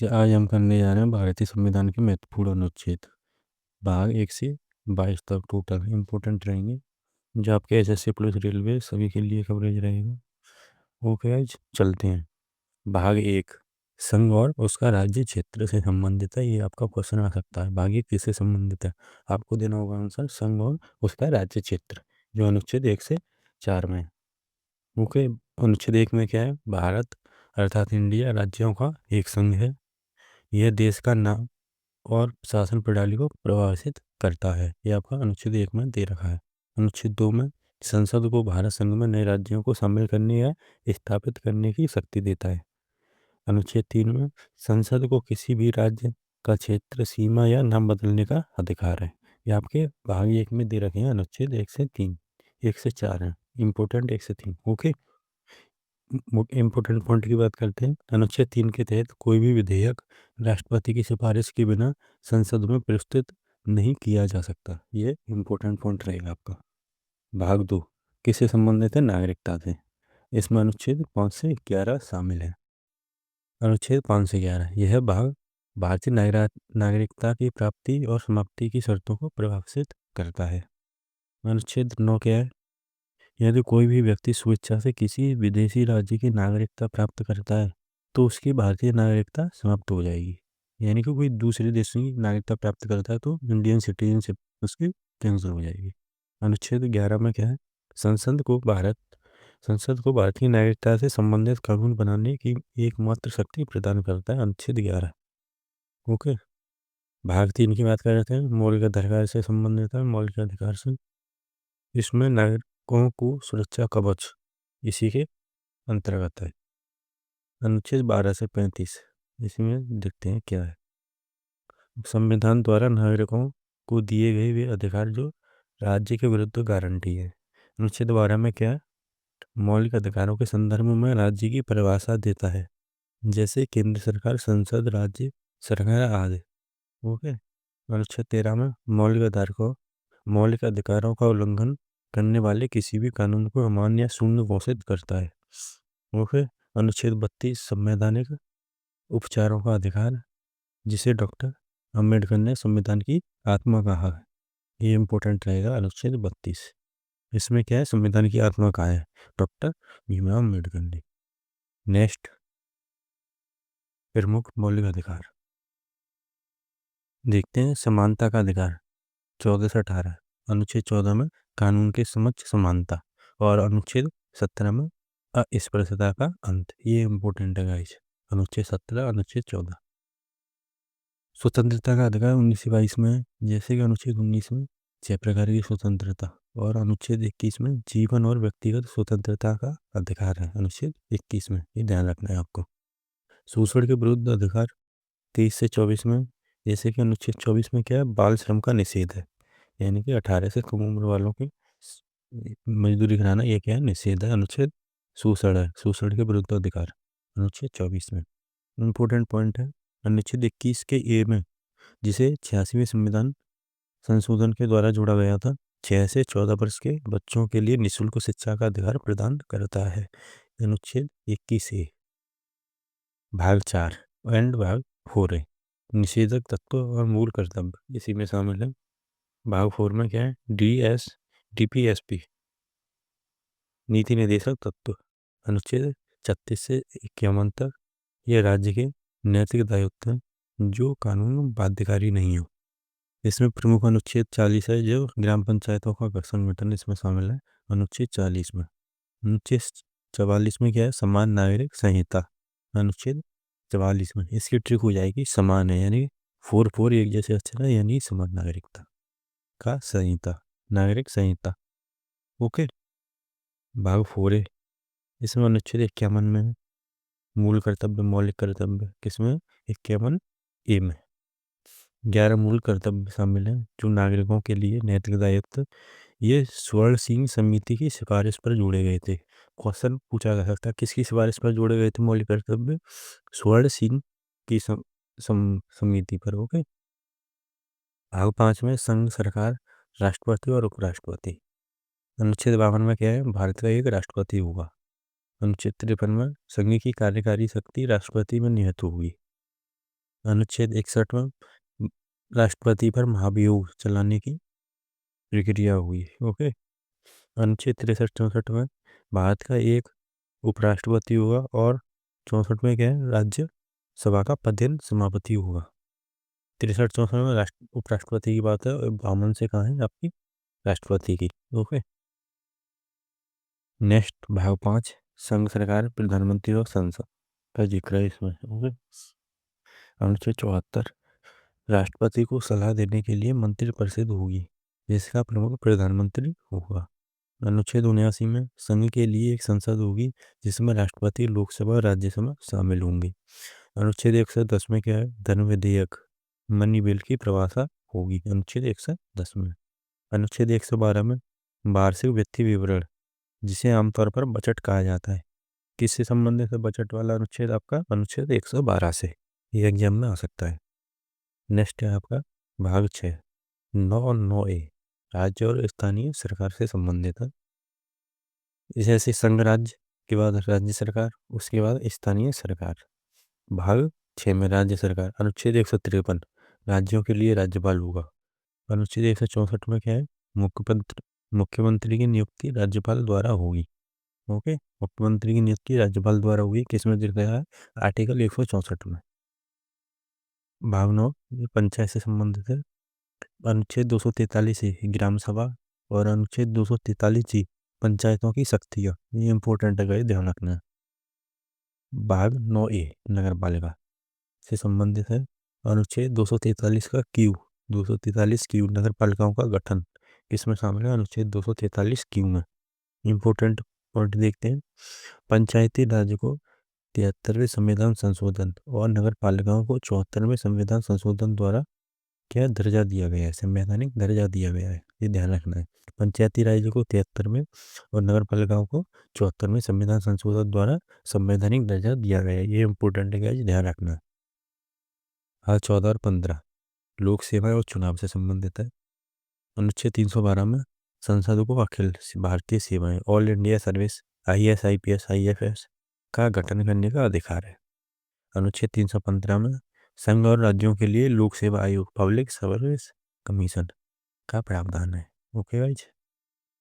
आज हम करने जा रहे हैं भारतीय संविधान के महत्वपूर्ण अनुच्छेद। भाग 1 से 22 तक टोटल इम्पोर्टेंट रहेंगे, जो आपके एसएससी पुलिस रेलवे सभी के लिए कवरेज रहेगा। ओके, आज चलते हैं। भाग 1, संघ और उसका राज्य क्षेत्र से संबंधित है। ये आपका क्वेश्चन आ सकता है। भाग 1 किससे संबंधित है? आपको देना होगा आंसर संघ और उसका राज्य क्षेत्र, जो अनुच्छेद 1 से 4 में है। ओके, अनुच्छेद 1 में क्या है? भारत अर्थात इंडिया राज्यों का एक संघ है। यह देश का नाम और शासन प्रणाली को प्रभावित करता है। ये आपका अनुच्छेद 1 में दे रखा है। अनुच्छेद 2 में संसद को भारत संघ में नए राज्यों को शामिल करने या स्थापित करने की शक्ति देता है। अनुच्छेद 3 में संसद को किसी भी राज्य का क्षेत्र, सीमा या नाम बदलने का अधिकार है। ये आपके भाग 1 में दे रखे हैं। अनुच्छेद 1 से 3, 1 से 4 है इम्पोर्टेंट, 1 से 3। ओके, इम्पोर्टेंट पॉइंट की बात करते हैं। अनुच्छेद 3 के तहत कोई भी विधेयक राष्ट्रपति की सिफारिश के बिना संसद में प्रस्तुत नहीं किया जा सकता। ये इम्पोर्टेंट पॉइंट रहेगा आपका। भाग 2 किससे संबंधित है? नागरिकता से। इसमें अनुच्छेद 5 से 11 शामिल है। अनुच्छेद 5 से 11 यह भाग भारतीय नागरिकता की प्राप्ति और समाप्ति की शर्तों को प्रभावित करता है। अनुच्छेद 9 क्या है? यदि कोई भी व्यक्ति स्वेच्छा से किसी विदेशी राज्य की नागरिकता प्राप्त करता है तो उसकी भारतीय नागरिकता समाप्त हो जाएगी। यानी कि कोई दूसरे देश की नागरिकता प्राप्त करता है तो इंडियन सिटीजनशिप उसकी कैंसिल हो जाएगी। अनुच्छेद 11 में क्या है? संसद को भारत संसद को भारतीय नागरिकता से संबंधित कानून बनाने की एकमात्र शक्ति प्रदान करता है। अनुच्छेद 11। ओके, भाग 3 की बात कर रहे थे। मौलिक अधिकार से संबंधित है। मौलिक अधिकार से इसमें नागरिकों को सुरक्षा कवच इसी के अंतर्गत है। अनुच्छेद 12 से 35 इसमें देखते हैं क्या है। संविधान द्वारा नागरिकों को दिए गए वे अधिकार जो राज्य के विरुद्ध गारंटी है। अनुच्छेद 12 में क्या है? मौलिक अधिकारों के संदर्भ में राज्य की परिभाषा देता है, जैसे केंद्र सरकार, संसद, राज्य सरकार आदि। ओके, अनुच्छेद 13 में मौलिक अधिकारों का उल्लंघन करने वाले किसी भी कानून को अमान्य या शून्य घोषित करता है। ओके, अनुच्छेद 32 संवैधानिक उपचारों का अधिकार, जिसे डॉक्टर अंबेडकर ने संविधान की आत्मा कहा है। ये इंपॉर्टेंट रहेगा। अनुच्छेद 32 इसमें क्या है? संविधान की आत्मा कहा है डॉक्टर भीमराव अम्बेडकर ने। नेक्स्ट, प्रमुख मौलिक अधिकार देखते हैं। समानता का अधिकार 14 से 18। अनुच्छेद 14 में कानून के समक्ष समानता और अनुच्छेद 17 में अस्पृश्यता का अंत। ये इंपॉर्टेंट है गाइस। अनुच्छेद 17, अनुच्छेद 14। स्वतंत्रता का अधिकार 19 से 22 में, जैसे कि अनुच्छेद 19 में 6 प्रकार की स्वतंत्रता और अनुच्छेद 21 में जीवन और व्यक्तिगत स्वतंत्रता का अधिकार है। अनुच्छेद 21 में ये ध्यान रखना है आपको। शोषण के विरुद्ध अधिकार 23 से 24 में, जैसे कि अनुच्छेद 24 में क्या है? बाल श्रम का निषेध है। यानी कि 18 से कम उम्र वालों की मजदूरी कराना, ये क्या है? निषेध है। अनुच्छेद शोषण है, शोषण के विरुद्ध अधिकार अनुच्छेद 24 में। इम्पोर्टेंट पॉइंट है अनुच्छेद 21 के ए में, जिसे 86वें संविधान संशोधन के द्वारा जोड़ा गया था, 6 से 14 वर्ष के बच्चों के लिए निःशुल्क शिक्षा का अधिकार प्रदान करता है। अनुच्छेद 21 ए। भाग 4 एंड भाग 4 है निषेधक तत्व और मूल कर्तव्य इसी में शामिल है। भाग 4 में क्या है? DPSP नीति निर्देशक तत्व अनुच्छेद 36 से 51 तक। यह राज्य के नैतिक दायित्व हैं जो कानून बाध्यकारी नहीं हो। इसमें प्रमुख अनुच्छेद 40 है, जो ग्राम पंचायतों का संगठन इसमें शामिल है। अनुच्छेद 40 में। अनुच्छेद 44 में क्या है? समान नागरिक संहिता। अनुच्छेद 44 में इसकी ट्रिक हो जाएगी समान है, यानी 4 एक जैसे अक्षर है, यानी समान नागरिकता का संहिता, नागरिक संहिता। ओके, भाग 4 है। इसमें अनुच्छेद 51 में है, मूल कर्तव्य मौलिक कर्तव्य। किसमें? 51 ए में 11 मूल कर्तव्य शामिल हैं जो नागरिकों के लिए नैतिक दायित्व। ये स्वर्ण सिंह समिति की सिफारिश पर जोड़े गए थे। क्वेश्चन पूछा जा सकता है किसकी सिफारिश पर जोड़े गए थे मौलिक कर्तव्य? स्वर्ण सिंह की समिति पर। ओके, भाग 5 में संघ सरकार, राष्ट्रपति और उपराष्ट्रपति। अनुच्छेद 52 में क्या है? भारत का एक राष्ट्रपति होगा। अनुच्छेद 53 में संघ की कार्यकारी शक्ति राष्ट्रपति में निहित होगी। अनुच्छेद 61 में राष्ट्रपति पर महाभियोग चलाने की प्रक्रिया हुई। ओके। अनुच्छेद 63-64 में भारत का एक उपराष्ट्रपति होगा और 64 में क्या है, राज्य सभा का पदेन सभापति होगा। 63-64 में उपराष्ट्रपति की बात है और 52 से कहाँ है आपकी राष्ट्रपति की। ओके। नेक्स्ट भाग 5 संघ सरकार प्रधानमंत्री और संसद का जिक्र है इसमें। ओके। अनुच्छेद 74 राष्ट्रपति को सलाह देने के लिए मंत्रिपरिषद होगी जिसका प्रमुख प्रधानमंत्री होगा। अनुच्छेद 79 में संघ के लिए एक संसद होगी जिसमें राष्ट्रपति, लोकसभा और राज्यसभा शामिल होंगी। अनुच्छेद 110 में क्या है, धन विधेयक मनी बिल की परिभाषा होगी अनुच्छेद 110 में। अनुच्छेद 112 में वार्षिक वित्तीय विवरण जिसे आमतौर पर बजट कहा जाता है, किससे संबंधित है बजट वाला अनुच्छेद आपका अनुच्छेद 112 से, ये एग्जाम में आ सकता है। नेक्स्ट है आपका भाग 6 9 राज्य और स्थानीय सरकार से संबंधित है। जैसे संघ राज्य के बाद राज्य सरकार, उसके बाद स्थानीय सरकार। भाग 6 में राज्य सरकार अनुच्छेद 153 राज्यों के लिए राज्यपाल होगा। अनुच्छेद 164 में क्या है, मुख्यमंत्री की नियुक्ति राज्यपाल द्वारा होगी। ओके। मुख्यमंत्री की नियुक्ति राज्यपाल द्वारा होगी, किसमें दिख रहा है, आर्टिकल 164 में। भाग 9 पंचायत से संबंधित है। अनुच्छेद 243 है ग्राम सभा और अनुच्छेद 243 जी पंचायतों की शक्तियाँ, ये इंपॉर्टेंट है, ध्यान रखना है। भाग 9 नगर पालिका से संबंधित है। अनुच्छेद 243 का क्यू 243 क्यू नगर पालिकाओं का गठन किसमें शामिल है, अनुच्छेद 243 क्यू में। इंपॉर्टेंट पॉइंट देखते हैं। पंचायती राज को 73वें संविधान संशोधन और नगर पालिकाओं को 74वें संविधान संशोधन द्वारा क्या दर्जा दिया गया है, संवैधानिक दर्जा दिया गया है, ये ध्यान रखना है। पंचायती राज को 73 में और नगर पालिकाओं को 74 में संविधान संशोधन द्वारा संवैधानिक दर्जा दिया गया है, ये इंपॉर्टेंट है, ध्यान रखना है। हाँ 14 और 15 लोक सेवा और चुनाव से संबंधित है। अनुच्छेद 312 में संसद को अखिल भारतीय सेवाएं all India service IAS IPS IFS का गठन करने का अधिकार है। अनुच्छेद 315 में संघ और राज्यों के लिए लोक सेवा आयोग पब्लिक सर्विस कमीशन का प्रावधान है। Okay guys.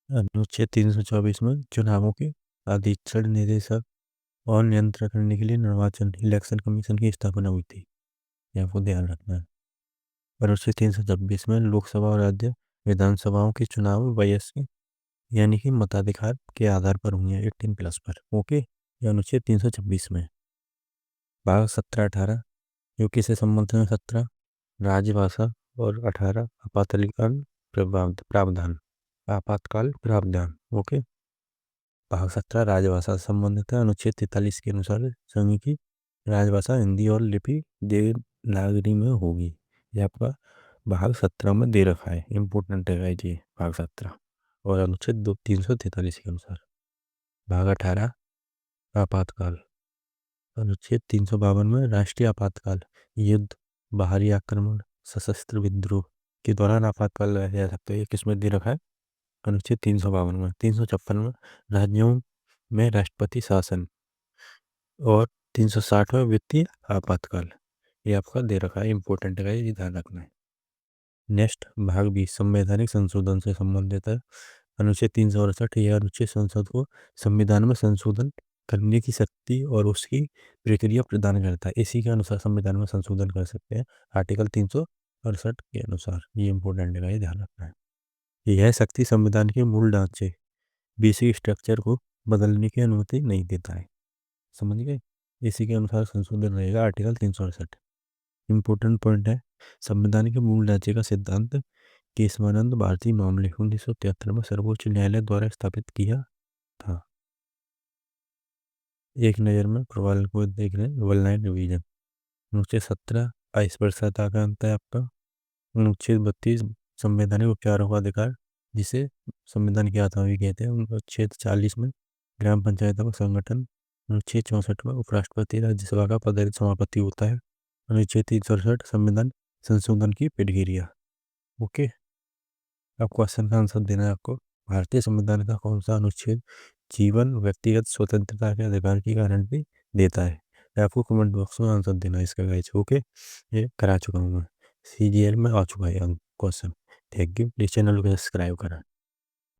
अनुच्छेद 324 में चुनावों के अधीक्षण, निदेशक और नियंत्रण करने के लिए निर्वाचन इलेक्शन कमीशन की स्थापना हुई थी, ये आपको ध्यान रखना है। अनुच्छेद 326 में लोकसभा और राज्य विधानसभाओं के चुनाव वयस्क यानी कि मताधिकार के आधार पर हुए 18+ पर। ओके। यह अनुच्छेद 326 में। भाग 17-18 जो किसे संबंधित है, 17 राजभाषा और 18 आपातकालीन प्रावधान आपातकाल प्रावधान। ओके। भाग 17 राजभाषा से संबंधित है। अनुच्छेद 43 के अनुसार संघ की राजभाषा हिंदी और लिपि देवनागरी में होगी, ये आपका भाग 17 में दे रखा है, इंपॉर्टेंट है जी भाग 17 और अनुच्छेद 343 के अनुसार। भाग 18 आपातकाल अनुच्छेद 352 में राष्ट्रीय आपातकाल युद्ध, बाहरी आक्रमण, सशस्त्र विद्रोह के दौरान आपातकाल लगाया जा सकता है, ये किसमें दे रखा है, अनुच्छेद 352 में। 356 में राज्यों में राष्ट्रपति शासन और 360 में वित्तीय आपातकाल, ये आपका दे रखा है, इंपॉर्टेंट है, ये ध्यान रखना है। नेक्स्ट भाग 20 संवैधानिक संशोधन से संबंधित है। अनुच्छेद 368 यह अनुच्छेद संसद को संविधान में संशोधन करने की शक्ति और उसकी प्रक्रिया प्रदान करता है, इसी के अनुसार संविधान में संशोधन कर सकते हैं आर्टिकल 368 के अनुसार, ये इंपॉर्टेंट है, ध्यान रखना है। यह शक्ति संविधान के मूल ढांचे बेसिक स्ट्रक्चर को बदलने की अनुमति नहीं देता है, समझ गए। इसी के अनुसार संशोधन रहेगा आर्टिकल 368। इंपॉर्टेंट पॉइंट है, संविधान के मूल ढांचे का सिद्धांत केशवानंद भारतीय मामले 1973 में सर्वोच्च न्यायालय द्वारा स्थापित किया था। एक नज़र में प्रवाल को देख रहे हैं, वलनाइट रिवीजन। अनुच्छेद 17 अस्पृश्यता का अंत है आपका। अनुच्छेद 32 संवैधानिक उपचारों का अधिकार जिसे संविधान की आत्मा भी कहते हैं। अनुच्छेद 40 में ग्राम पंचायतों का संगठन। अनुच्छेद 64 में उपराष्ट्रपति राज्यसभा का पद समापति होता है। अनुच्छेद 368 संविधान संशोधन की प्रक्रिया। ओके। अब क्वेश्चन का आंसर देना है आपको। भारतीय संविधान का कौन सा अनुच्छेद जीवन व्यक्तिगत स्वतंत्रता के अधिकार की गारंटी देता है, आपको कमेंट बॉक्स में आंसर देना है इसका गाइस। ओके, ये करा चुका हूँ मैं, CGL में आ चुका है question. Thank you, please channel को सब्सक्राइब करा।